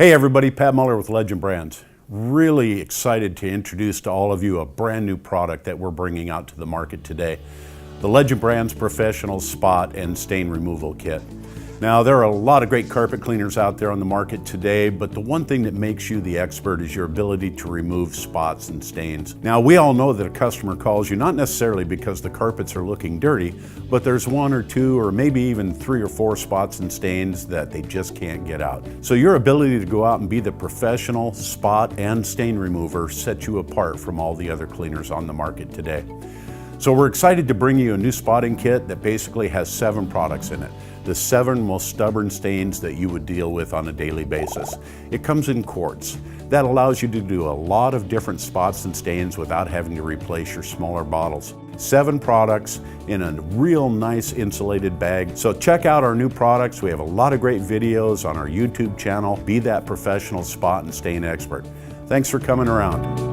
Hey everybody, Pat Muller with Legend Brands. Really excited to introduce to all of you a brand new product that we're bringing out to the market today. The Legend Brands Professional Spot and Stain Removal Kit. Now there are a lot of great carpet cleaners out there on the market today, but the one thing that makes you the expert is your ability to remove spots and stains. Now we all know that a customer calls you not necessarily because the carpets are looking dirty, but there's one or two or maybe even 3 or 4 spots and stains that they just can't get out. So your ability to go out and be the professional spot and stain remover sets you apart from all the other cleaners on the market today. So we're excited to bring you a new spotting kit that basically has 7 products in it. The 7 most stubborn stains that you would deal with on a daily basis. It comes in quarts. That allows you to do a lot of different spots and stains without having to replace your smaller bottles. 7 products in a real nice insulated bag. So check out our new products. We have a lot of great videos on our YouTube channel. Be that professional spot and stain expert. Thanks for coming around.